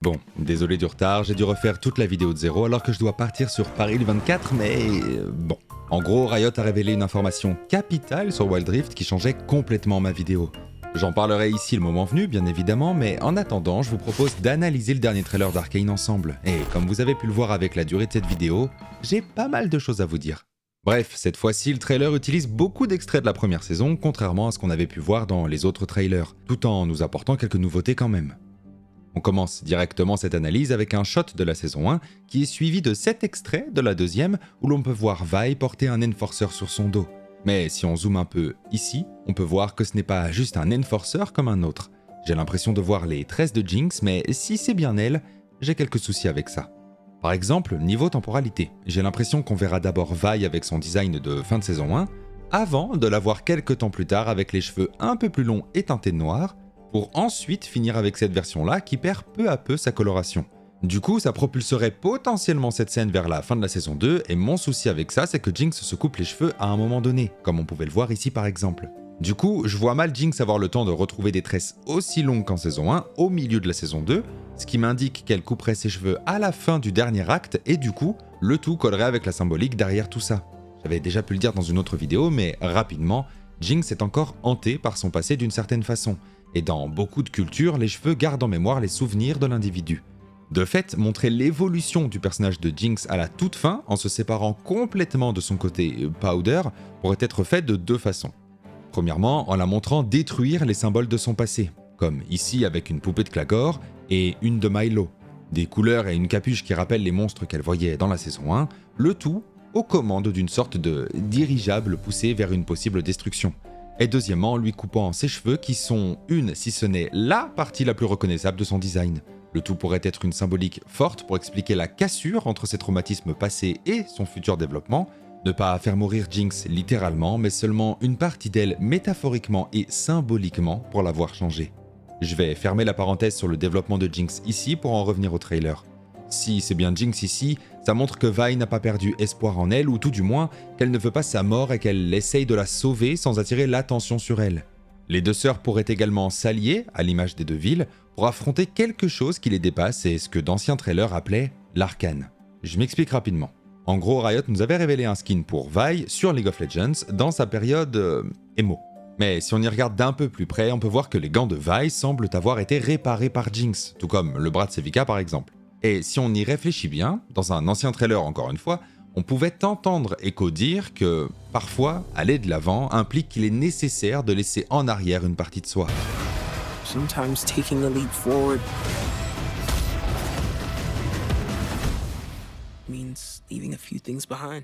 Bon, désolé du retard, j'ai dû refaire toute la vidéo de zéro alors que je dois partir sur Paris le 24, mais bon. En gros, Riot a révélé une information capitale sur Wild Rift qui changeait complètement ma vidéo. J'en parlerai ici le moment venu, bien évidemment, mais en attendant, je vous propose d'analyser le dernier trailer d'Arcane ensemble. Et comme vous avez pu le voir avec la durée de cette vidéo, j'ai pas mal de choses à vous dire. Bref, cette fois-ci, le trailer utilise beaucoup d'extraits de la première saison, contrairement à ce qu'on avait pu voir dans les autres trailers, tout en nous apportant quelques nouveautés quand même. On commence directement cette analyse avec un shot de la saison 1 qui est suivi de 7 extraits de la deuxième où l'on peut voir Vi porter un Enforcer sur son dos. Mais si on zoome un peu ici, on peut voir que ce n'est pas juste un Enforcer comme un autre. J'ai l'impression de voir les tresses de Jinx, mais si c'est bien elle, j'ai quelques soucis avec ça. Par exemple, niveau temporalité, j'ai l'impression qu'on verra d'abord Vi avec son design de fin de saison 1, avant de la voir quelques temps plus tard avec les cheveux un peu plus longs et teintés de noir, pour ensuite finir avec cette version-là qui perd peu à peu sa coloration. Du coup, ça propulserait potentiellement cette scène vers la fin de la saison 2, et mon souci avec ça, c'est que Jinx se coupe les cheveux à un moment donné, comme on pouvait le voir ici par exemple. Du coup, je vois mal Jinx avoir le temps de retrouver des tresses aussi longues qu'en saison 1, au milieu de la saison 2, ce qui m'indique qu'elle couperait ses cheveux à la fin du dernier acte, et du coup, le tout collerait avec la symbolique derrière tout ça. J'avais déjà pu le dire dans une autre vidéo, mais rapidement, Jinx est encore hantée par son passé d'une certaine façon. Et dans beaucoup de cultures, les cheveux gardent en mémoire les souvenirs de l'individu. De fait, montrer l'évolution du personnage de Jinx à la toute fin, en se séparant complètement de son côté powder, pourrait être fait de deux façons. Premièrement, en la montrant détruire les symboles de son passé, comme ici avec une poupée de Clagor et une de Milo, des couleurs et une capuche qui rappellent les monstres qu'elle voyait dans la saison 1, le tout aux commandes d'une sorte de dirigeable poussé vers une possible destruction. Et deuxièmement, lui coupant ses cheveux qui sont une, si ce n'est la partie la plus reconnaissable de son design. Le tout pourrait être une symbolique forte pour expliquer la cassure entre ses traumatismes passés et son futur développement, ne pas faire mourir Jinx littéralement, mais seulement une partie d'elle métaphoriquement et symboliquement pour la voir changer. Je vais fermer la parenthèse sur le développement de Jinx ici pour en revenir au trailer. Si c'est bien Jinx ici, ça montre que Vi n'a pas perdu espoir en elle, ou tout du moins qu'elle ne veut pas sa mort et qu'elle essaye de la sauver sans attirer l'attention sur elle. Les deux sœurs pourraient également s'allier, à l'image des deux villes, pour affronter quelque chose qui les dépasse et ce que d'anciens trailers appelaient l'arcane. Je m'explique rapidement. En gros, Riot nous avait révélé un skin pour Vi sur League of Legends dans sa période émo. Mais si on y regarde d'un peu plus près, on peut voir que les gants de Vi semblent avoir été réparés par Jinx, tout comme le bras de Sevika par exemple. Et si on y réfléchit bien, dans un ancien trailer encore une fois, on pouvait entendre Echo dire que, parfois, aller de l'avant implique qu'il est nécessaire de laisser en arrière une partie de soi. Sometimes taking a leap forward means leaving a few things behind.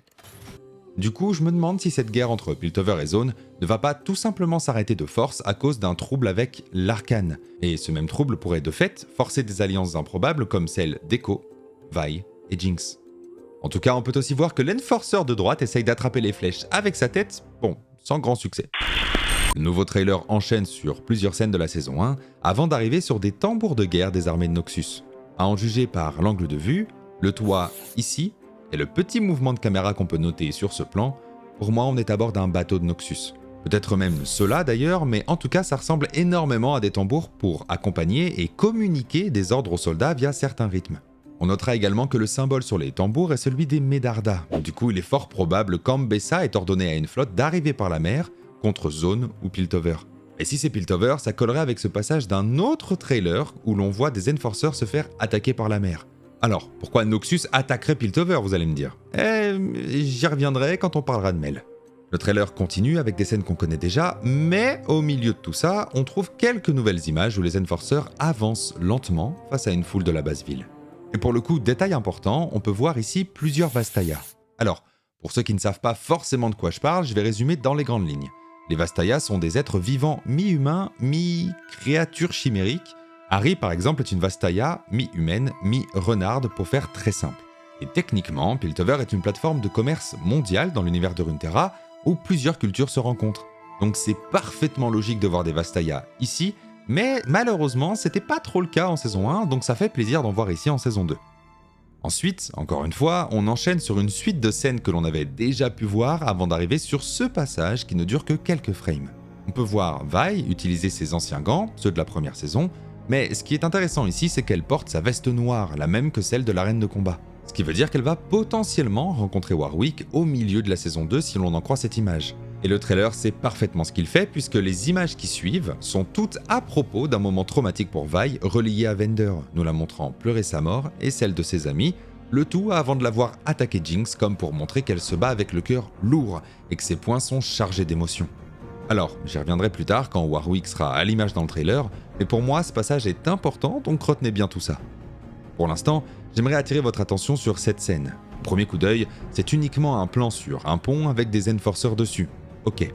Du coup, je me demande si cette guerre entre Piltover et Zone ne va pas tout simplement s'arrêter de force à cause d'un trouble avec l'arcane. Et ce même trouble pourrait de fait forcer des alliances improbables comme celle d'Echo, Vi et Jinx. En tout cas, on peut aussi voir que l'Enforcer de droite essaye d'attraper les flèches avec sa tête, bon, sans grand succès. Le nouveau trailer enchaîne sur plusieurs scènes de la saison 1 avant d'arriver sur des tambours de guerre des armées de Noxus. À en juger par l'angle de vue, le toit ici, et le petit mouvement de caméra qu'on peut noter sur ce plan, pour moi on est à bord d'un bateau de Noxus. Peut-être même cela d'ailleurs, mais en tout cas ça ressemble énormément à des tambours pour accompagner et communiquer des ordres aux soldats via certains rythmes. On notera également que le symbole sur les tambours est celui des Medarda. Du coup il est fort probable qu'Ambessa ait ordonné à une flotte d'arriver par la mer contre Zone ou Piltover. Et si c'est Piltover, ça collerait avec ce passage d'un autre trailer où l'on voit des Enforcers se faire attaquer par la mer. Alors, pourquoi Noxus attaquerait Piltover, vous allez me dire ? J'y reviendrai quand on parlera de Mel. Le trailer continue avec des scènes qu'on connaît déjà, mais au milieu de tout ça, on trouve quelques nouvelles images où les Enforcers avancent lentement face à une foule de la basse ville. Et pour le coup, détail important, on peut voir ici plusieurs Vastaya. Alors, pour ceux qui ne savent pas forcément de quoi je parle, je vais résumer dans les grandes lignes. Les Vastaya sont des êtres vivants mi-humains, mi-créatures chimériques. Harry, par exemple, est une Vastaya mi-humaine, mi-renarde pour faire très simple. Et techniquement, Piltover est une plateforme de commerce mondiale dans l'univers de Runeterra où plusieurs cultures se rencontrent. Donc c'est parfaitement logique de voir des Vastaya ici, mais malheureusement, c'était pas trop le cas en saison 1, donc ça fait plaisir d'en voir ici en saison 2. Ensuite, encore une fois, on enchaîne sur une suite de scènes que l'on avait déjà pu voir avant d'arriver sur ce passage qui ne dure que quelques frames. On peut voir Vi utiliser ses anciens gants, ceux de la première saison, Mais ce qui est intéressant ici, c'est qu'elle porte sa veste noire, la même que celle de la reine de combat. Ce qui veut dire qu'elle va potentiellement rencontrer Warwick au milieu de la saison 2 si l'on en croit cette image. Et le trailer sait parfaitement ce qu'il fait puisque les images qui suivent sont toutes à propos d'un moment traumatique pour Vi relié à Vander, nous la montrant pleurer sa mort et celle de ses amis, le tout avant de la voir attaquer Jinx comme pour montrer qu'elle se bat avec le cœur lourd et que ses poings sont chargés d'émotions. Alors, j'y reviendrai plus tard quand Warwick sera à l'image dans le trailer, mais pour moi ce passage est important donc retenez bien tout ça. Pour l'instant, j'aimerais attirer votre attention sur cette scène. Au premier coup d'œil, c'est uniquement un plan sur un pont avec des Enforcers dessus. Ok.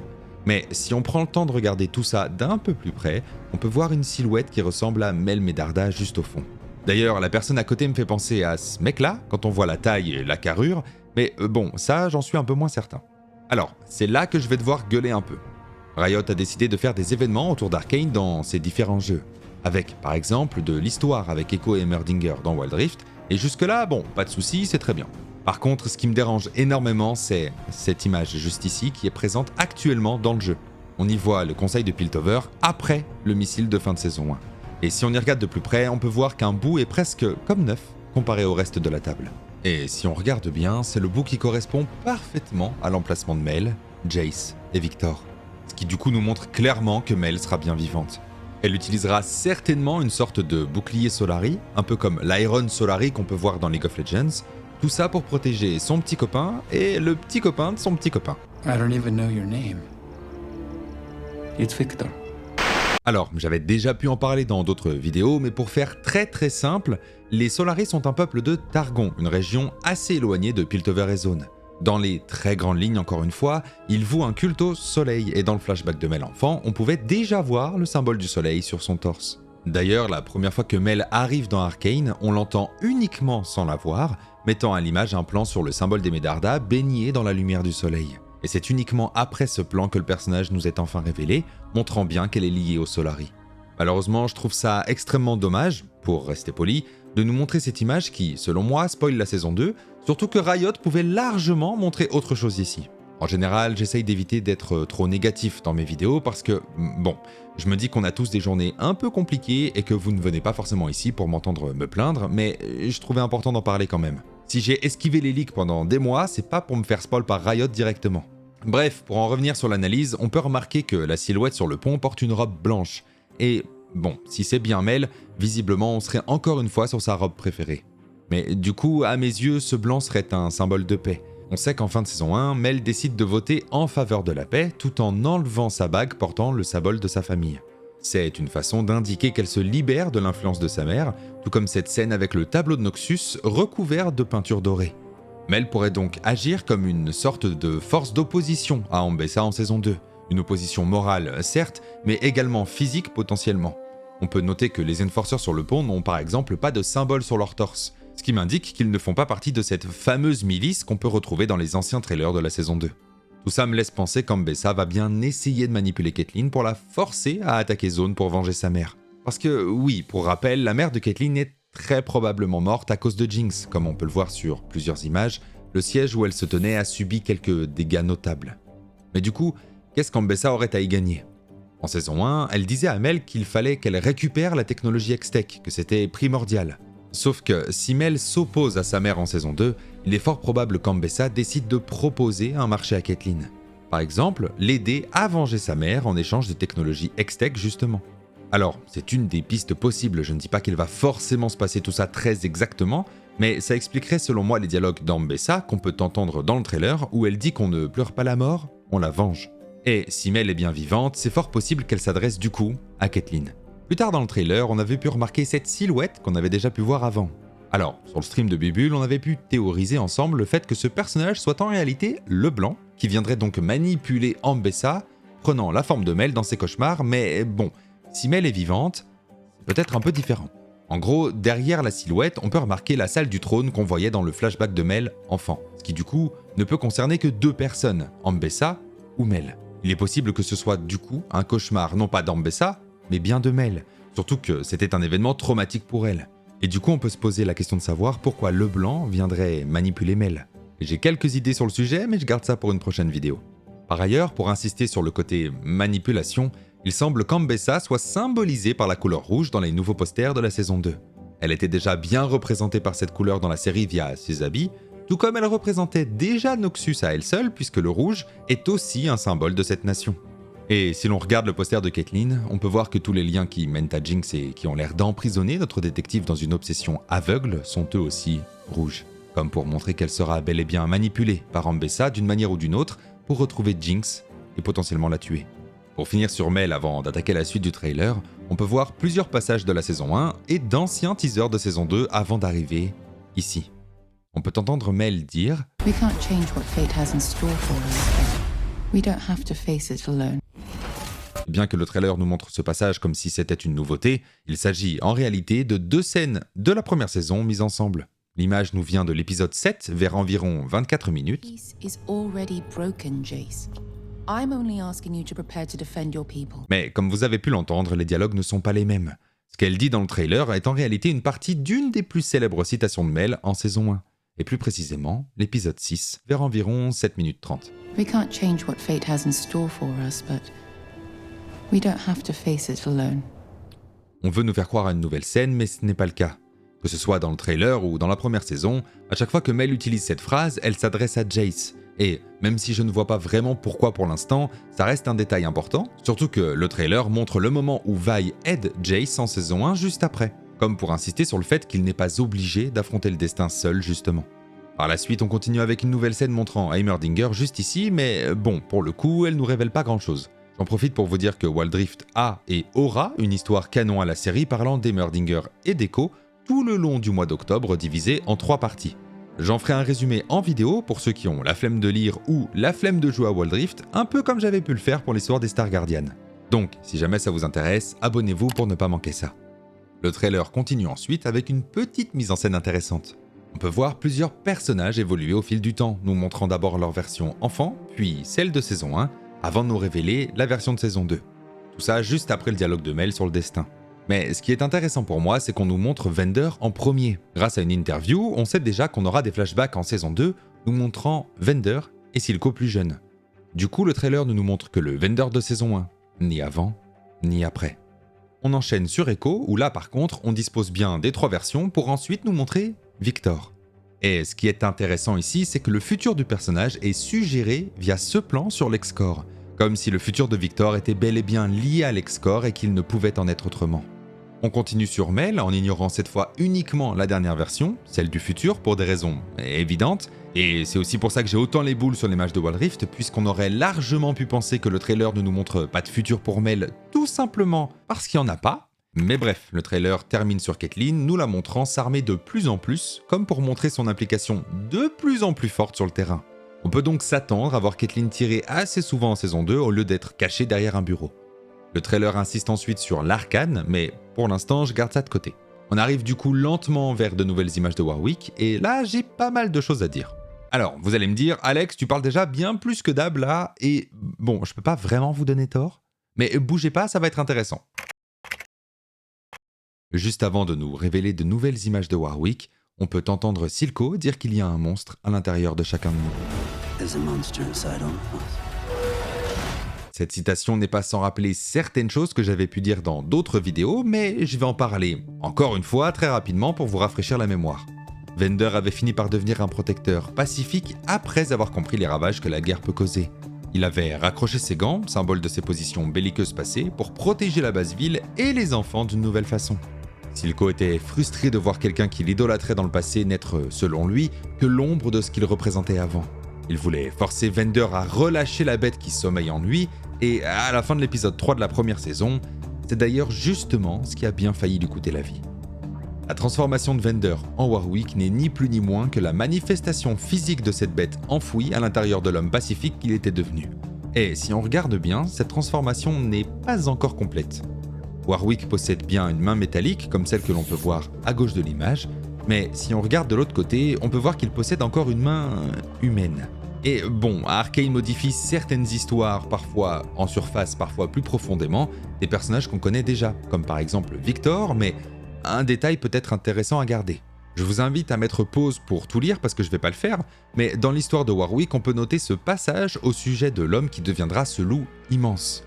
Mais si on prend le temps de regarder tout ça d'un peu plus près, on peut voir une silhouette qui ressemble à Mel Medarda juste au fond. D'ailleurs, la personne à côté me fait penser à ce mec-là, quand on voit la taille et la carrure, mais bon, ça j'en suis un peu moins certain. Alors, c'est là que je vais devoir gueuler un peu. Riot a décidé de faire des événements autour d'Arcane dans ses différents jeux, avec par exemple de l'histoire avec Echo et Heimerdinger dans Wild Rift, et jusque-là, bon, pas de soucis, c'est très bien. Par contre, ce qui me dérange énormément, c'est cette image juste ici qui est présente actuellement dans le jeu. On y voit le conseil de Piltover après le missile de fin de saison 1. Et si on y regarde de plus près, on peut voir qu'un bout est presque comme neuf comparé au reste de la table. Et si on regarde bien, c'est le bout qui correspond parfaitement à l'emplacement de Mel, Jace et Victor. Ce qui du coup nous montre clairement que Mel sera bien vivante. Elle utilisera certainement une sorte de bouclier Solari, un peu comme l'Iron Solari qu'on peut voir dans League of Legends, tout ça pour protéger son petit copain et le petit copain de son petit copain. I don't even know your name. It's Victor. Alors, j'avais déjà pu en parler dans d'autres vidéos, mais pour faire très simple, les Solari sont un peuple de Targon, une région assez éloignée de Piltover et Zone. Dans les très grandes lignes, encore une fois, ils vouent un culte au soleil, et dans le flashback de Mel enfant, on pouvait déjà voir le symbole du soleil sur son torse. D'ailleurs, la première fois que Mel arrive dans Arcane, on l'entend uniquement sans la voir, mettant à l'image un plan sur le symbole des Medarda baigné dans la lumière du soleil. Et c'est uniquement après ce plan que le personnage nous est enfin révélé, montrant bien qu'elle est liée au Solari. Malheureusement, je trouve ça extrêmement dommage, pour rester poli, de nous montrer cette image qui, selon moi, spoil la saison 2, surtout que Riot pouvait largement montrer autre chose ici. En général, j'essaye d'éviter d'être trop négatif dans mes vidéos parce que, bon, je me dis qu'on a tous des journées un peu compliquées et que vous ne venez pas forcément ici pour m'entendre me plaindre, mais je trouvais important d'en parler quand même. Si j'ai esquivé les leaks pendant des mois, c'est pas pour me faire spoil par Riot directement. Bref, pour en revenir sur l'analyse, on peut remarquer que la silhouette sur le pont porte une robe blanche. Et bon, si c'est bien Mel, visiblement on serait encore une fois sur sa robe préférée. Mais du coup, à mes yeux, ce blanc serait un symbole de paix. On sait qu'en fin de saison 1, Mel décide de voter en faveur de la paix tout en enlevant sa bague portant le symbole de sa famille. C'est une façon d'indiquer qu'elle se libère de l'influence de sa mère, tout comme cette scène avec le tableau de Noxus recouvert de peinture dorée. Mel pourrait donc agir comme une sorte de force d'opposition à Ambessa en saison 2. Une opposition morale, certes, mais également physique potentiellement. On peut noter que les Enforcers sur le pont n'ont par exemple pas de symbole sur leur torse, ce qui m'indique qu'ils ne font pas partie de cette fameuse milice qu'on peut retrouver dans les anciens trailers de la saison 2. Tout ça me laisse penser qu'Ambessa va bien essayer de manipuler Caitlyn pour la forcer à attaquer Zone pour venger sa mère. Parce que oui, pour rappel, la mère de Caitlyn est très probablement morte à cause de Jinx, comme on peut le voir sur plusieurs images, le siège où elle se tenait a subi quelques dégâts notables. Mais du coup, qu'est-ce qu'Ambessa aurait à y gagner ? En saison 1, elle disait à Mel qu'il fallait qu'elle récupère la technologie Hextech, que c'était primordial. Sauf que si Mel s'oppose à sa mère en saison 2, il est fort probable qu'Ambessa décide de proposer un marché à Caitlyn. Par exemple, l'aider à venger sa mère en échange de technologies Hextech justement. Alors, c'est une des pistes possibles, je ne dis pas qu'il va forcément se passer tout ça très exactement, mais ça expliquerait selon moi les dialogues d'Ambessa qu'on peut entendre dans le trailer où elle dit qu'on ne pleure pas la mort, on la venge. Et si Mel est bien vivante, c'est fort possible qu'elle s'adresse du coup à Caitlyn. Plus tard dans le trailer, on avait pu remarquer cette silhouette qu'on avait déjà pu voir avant. Alors, sur le stream de Bibule, on avait pu théoriser ensemble le fait que ce personnage soit en réalité le blanc, qui viendrait donc manipuler Ambessa, prenant la forme de Mel dans ses cauchemars, mais bon, si Mel est vivante, c'est peut-être un peu différent. En gros, derrière la silhouette, on peut remarquer la salle du trône qu'on voyait dans le flashback de Mel enfant, ce qui du coup ne peut concerner que deux personnes, Ambessa ou Mel. Il est possible que ce soit du coup un cauchemar non pas d'Ambessa, mais bien de Mel, surtout que c'était un événement traumatique pour elle. Et du coup on peut se poser la question de savoir pourquoi Leblanc viendrait manipuler Mel. J'ai quelques idées sur le sujet, mais je garde ça pour une prochaine vidéo. Par ailleurs, pour insister sur le côté manipulation, il semble qu'Ambessa soit symbolisée par la couleur rouge dans les nouveaux posters de la saison 2. Elle était déjà bien représentée par cette couleur dans la série via ses habits, tout comme elle représentait déjà Noxus à elle seule puisque le rouge est aussi un symbole de cette nation. Et si l'on regarde le poster de Caitlin, on peut voir que tous les liens qui mènent à Jinx et qui ont l'air d'emprisonner notre détective dans une obsession aveugle sont eux aussi rouges, comme pour montrer qu'elle sera bel et bien manipulée par Ambessa d'une manière ou d'une autre pour retrouver Jinx et potentiellement la tuer. Pour finir sur Mel avant d'attaquer la suite du trailer, on peut voir plusieurs passages de la saison 1 et d'anciens teasers de saison 2 avant d'arriver ici. On peut entendre Mel dire « We can't change what fate has in store for us. We don't have to face it alone. » Bien que le trailer nous montre ce passage comme si c'était une nouveauté, il s'agit en réalité de 2 scènes de la première saison mises ensemble. L'image nous vient de l'épisode 7 vers environ 24 minutes. Peace is already broken, Jace. I'm only asking you to prepare to defend your people. Mais comme vous avez pu l'entendre, les dialogues ne sont pas les mêmes. Ce qu'elle dit dans le trailer est en réalité une partie d'une des plus célèbres citations de Mel en saison 1. Et plus précisément, l'épisode 6, vers environ 7 minutes 30. We can't change what fate has in store for us, but we don't have to face it alone. On veut nous faire croire à une nouvelle scène, mais ce n'est pas le cas. Que ce soit dans le trailer ou dans la première saison, à chaque fois que Mel utilise cette phrase, elle s'adresse à Jace. Et même si je ne vois pas vraiment pourquoi pour l'instant, ça reste un détail important, surtout que le trailer montre le moment où Vi aide Jace en saison 1 juste après, comme pour insister sur le fait qu'il n'est pas obligé d'affronter le destin seul justement. Par la suite, on continue avec une nouvelle scène montrant Heimerdinger juste ici, mais bon, pour le coup, elle nous révèle pas grand chose. J'en profite pour vous dire que Wild Rift a et aura une histoire canon à la série parlant d'Heimerdinger et d'Echo tout le long du mois d'octobre divisé en 3 parties. J'en ferai un résumé en vidéo pour ceux qui ont la flemme de lire ou la flemme de jouer à Wild Rift, un peu comme j'avais pu le faire pour l'histoire des Star Guardian. Donc, si jamais ça vous intéresse, abonnez-vous pour ne pas manquer ça. Le trailer continue ensuite avec une petite mise en scène intéressante. On peut voir plusieurs personnages évoluer au fil du temps, nous montrant d'abord leur version enfant, puis celle de saison 1, avant de nous révéler la version de saison 2. Tout ça juste après le dialogue de Mel sur le destin. Mais ce qui est intéressant pour moi, c'est qu'on nous montre Vander en premier. Grâce à une interview, on sait déjà qu'on aura des flashbacks en saison 2, nous montrant Vander et Silco plus jeunes. Du coup, le trailer ne nous montre que le Vander de saison 1, ni avant, ni après. On enchaîne sur Echo, où là par contre, on dispose bien des 3 versions pour ensuite nous montrer Victor. Et ce qui est intéressant ici, c'est que le futur du personnage est suggéré via ce plan sur l'Excore, comme si le futur de Victor était bel et bien lié à l'Excore et qu'il ne pouvait en être autrement. On continue sur Mel en ignorant cette fois uniquement la dernière version, celle du futur pour des raisons évidentes, et c'est aussi pour ça que j'ai autant les boules sur l'image de Wild Rift, puisqu'on aurait largement pu penser que le trailer ne nous montre pas de futur pour Mel, tout simplement parce qu'il n'y en a pas. Mais bref, le trailer termine sur Caitlin, nous la montrant s'armer de plus en plus, comme pour montrer son implication de plus en plus forte sur le terrain. On peut donc s'attendre à voir Caitlin tirer assez souvent en saison 2 au lieu d'être cachée derrière un bureau. Le trailer insiste ensuite sur l'arcane, mais pour l'instant je garde ça de côté. On arrive du coup lentement vers de nouvelles images de Warwick, et là j'ai pas mal de choses à dire. Alors, vous allez me dire, Alex, tu parles déjà bien plus que d'hab là, et bon, je peux pas vraiment vous donner tort, mais bougez pas, ça va être intéressant. Juste avant de nous révéler de nouvelles images de Warwick, on peut entendre Silco dire qu'il y a un monstre à l'intérieur de chacun de nous. There's a monster inside all of us. Cette citation n'est pas sans rappeler certaines choses que j'avais pu dire dans d'autres vidéos, mais je vais en parler encore une fois très rapidement pour vous rafraîchir la mémoire. Vander avait fini par devenir un protecteur pacifique après avoir compris les ravages que la guerre peut causer. Il avait raccroché ses gants, symbole de ses positions belliqueuses passées, pour protéger la base ville et les enfants d'une nouvelle façon. Silco était frustré de voir quelqu'un qui l'idolâtrait dans le passé n'être, selon lui, que l'ombre de ce qu'il représentait avant. Il voulait forcer Vander à relâcher la bête qui sommeille en lui, et à la fin de l'épisode 3 de la première saison, c'est d'ailleurs justement ce qui a bien failli lui coûter la vie. La transformation de Vander en Warwick n'est ni plus ni moins que la manifestation physique de cette bête enfouie à l'intérieur de l'homme pacifique qu'il était devenu. Et si on regarde bien, cette transformation n'est pas encore complète. Warwick possède bien une main métallique comme celle que l'on peut voir à gauche de l'image, mais si on regarde de l'autre côté, on peut voir qu'il possède encore une main humaine. Et bon, Arcane modifie certaines histoires, parfois en surface, parfois plus profondément, des personnages qu'on connaît déjà, comme par exemple Victor, mais un détail peut être intéressant à garder. Je vous invite à mettre pause pour tout lire parce que je vais pas le faire, mais dans l'histoire de Warwick, on peut noter ce passage au sujet de l'homme qui deviendra ce loup immense.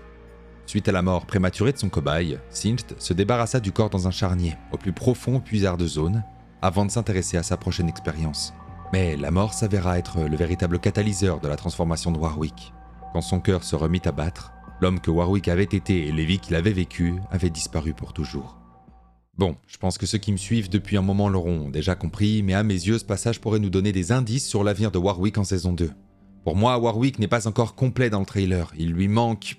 Suite à la mort prématurée de son cobaye, Singed se débarrassa du corps dans un charnier, au plus profond puisard de Zone, avant de s'intéresser à sa prochaine expérience. Mais la mort s'avéra être le véritable catalyseur de la transformation de Warwick. Quand son cœur se remit à battre, l'homme que Warwick avait été et les vies qu'il avait vécues avaient disparu pour toujours. Bon, je pense que ceux qui me suivent depuis un moment l'auront déjà compris, mais à mes yeux, ce passage pourrait nous donner des indices sur l'avenir de Warwick en saison 2. Pour moi, Warwick n'est pas encore complet dans le trailer, il lui manque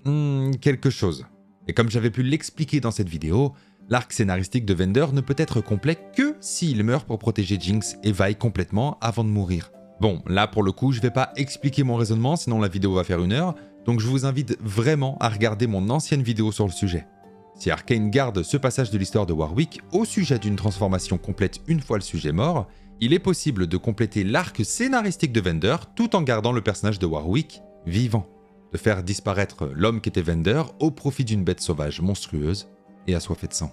quelque chose. Et comme j'avais pu l'expliquer dans cette vidéo, l'arc scénaristique de Vander ne peut être complet que s'il meurt pour protéger Jinx et Vi complètement avant de mourir. Bon, là pour le coup, je vais pas expliquer mon raisonnement, sinon la vidéo va faire 1 heure, donc je vous invite vraiment à regarder mon ancienne vidéo sur le sujet. Si Arcane garde ce passage de l'histoire de Warwick au sujet d'une transformation complète une fois le sujet mort, il est possible de compléter l'arc scénaristique de Vander tout en gardant le personnage de Warwick vivant, de faire disparaître l'homme qu'était Vander au profit d'une bête sauvage monstrueuse et assoiffée de sang,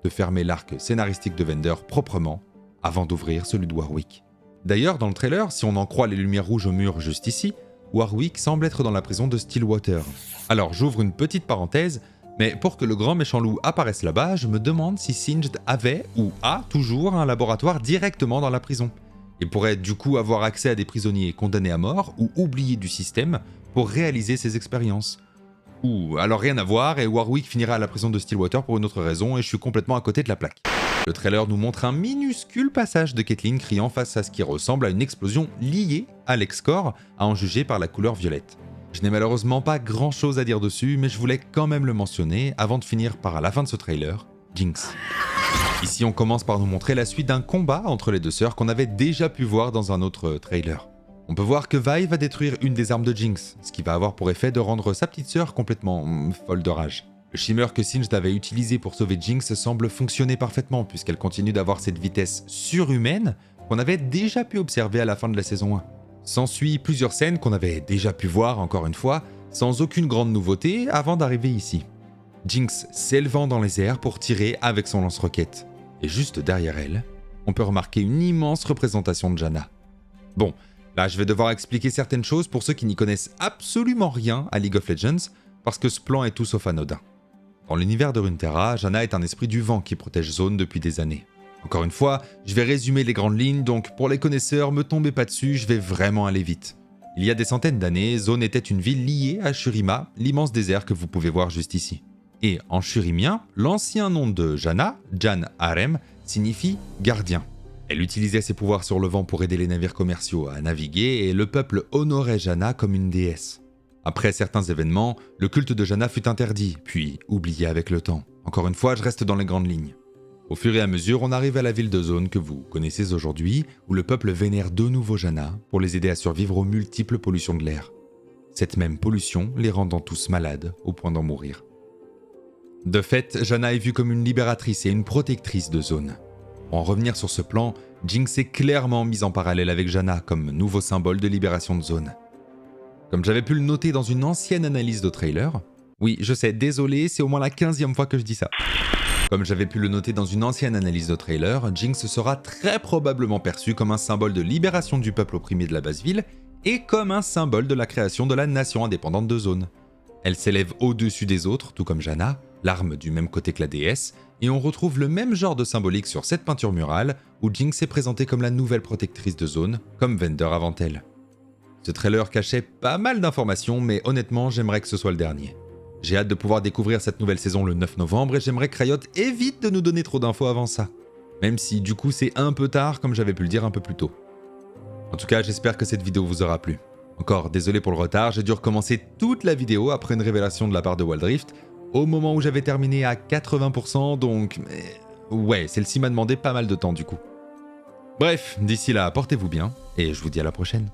de fermer l'arc scénaristique de Vander proprement avant d'ouvrir celui de Warwick. D'ailleurs, dans le trailer, si on en croit les lumières rouges au mur juste ici, Warwick semble être dans la prison de Stillwater. Alors j'ouvre une petite parenthèse, mais pour que le grand méchant loup apparaisse là-bas, je me demande si Singed avait ou a toujours un laboratoire directement dans la prison. Il pourrait du coup avoir accès à des prisonniers condamnés à mort ou oubliés du système pour réaliser ses expériences. Ou alors rien à voir et Warwick finira à la prison de Stillwater pour une autre raison et je suis complètement à côté de la plaque. Le trailer nous montre un minuscule passage de Caitlyn criant face à ce qui ressemble à une explosion liée à l'ex-corps, à en juger par la couleur violette. Je n'ai malheureusement pas grand chose à dire dessus, mais je voulais quand même le mentionner avant de finir par à la fin de ce trailer, Jinx. Ici on commence par nous montrer la suite d'un combat entre les deux sœurs qu'on avait déjà pu voir dans un autre trailer. On peut voir que Vi va détruire une des armes de Jinx, ce qui va avoir pour effet de rendre sa petite sœur complètement folle de rage. Le shimmer que Singed avait utilisé pour sauver Jinx semble fonctionner parfaitement puisqu'elle continue d'avoir cette vitesse surhumaine qu'on avait déjà pu observer à la fin de la saison 1. S'ensuit plusieurs scènes qu'on avait déjà pu voir encore une fois, sans aucune grande nouveauté avant d'arriver ici. Jinx s'élevant dans les airs pour tirer avec son lance-roquette. Et juste derrière elle, on peut remarquer une immense représentation de Janna. Bon, là je vais devoir expliquer certaines choses pour ceux qui n'y connaissent absolument rien à League of Legends, parce que ce plan est tout sauf anodin. Dans l'univers de Runeterra, Janna est un esprit du vent qui protège Zone depuis des années. Encore une fois, je vais résumer les grandes lignes, donc pour les connaisseurs, me tombez pas dessus, je vais vraiment aller vite. Il y a des centaines d'années, Zone était une ville liée à Shurima, l'immense désert que vous pouvez voir juste ici. Et en shurimien, l'ancien nom de Janna, Jan Harem, signifie gardien. Elle utilisait ses pouvoirs sur le vent pour aider les navires commerciaux à naviguer et le peuple honorait Janna comme une déesse. Après certains événements, le culte de Janna fut interdit, puis oublié avec le temps. Encore une fois, je reste dans les grandes lignes. Au fur et à mesure, on arrive à la ville de Zone que vous connaissez aujourd'hui, où le peuple vénère de nouveau Janna pour les aider à survivre aux multiples pollutions de l'air. Cette même pollution les rendant tous malades au point d'en mourir. De fait, Janna est vue comme une libératrice et une protectrice de Zone. Pour en revenir sur ce plan, Jinx est clairement mise en parallèle avec Janna comme nouveau symbole de libération de Zone. Comme j'avais pu le noter dans une ancienne analyse de trailer, oui, je sais, désolé, c'est au moins la 15e fois que je dis ça. Comme j'avais pu le noter dans une ancienne analyse de trailer, Jinx sera très probablement perçue comme un symbole de libération du peuple opprimé de la basse ville et comme un symbole de la création de la nation indépendante de Zone. Elle s'élève au-dessus des autres, tout comme Janna, l'arme du même côté que la déesse, et on retrouve le même genre de symbolique sur cette peinture murale où Jinx est présentée comme la nouvelle protectrice de Zone, comme Vander avant elle. Ce trailer cachait pas mal d'informations, mais honnêtement, j'aimerais que ce soit le dernier. J'ai hâte de pouvoir découvrir cette nouvelle saison le 9 novembre et j'aimerais que Riot évite de nous donner trop d'infos avant ça. Même si du coup c'est un peu tard comme j'avais pu le dire un peu plus tôt. En tout cas, j'espère que cette vidéo vous aura plu. Encore désolé pour le retard, j'ai dû recommencer toute la vidéo après une révélation de la part de Wild Rift, au moment où j'avais terminé à 80%, donc... ouais, celle-ci m'a demandé pas mal de temps du coup. Bref, d'ici là, portez-vous bien, et je vous dis à la prochaine.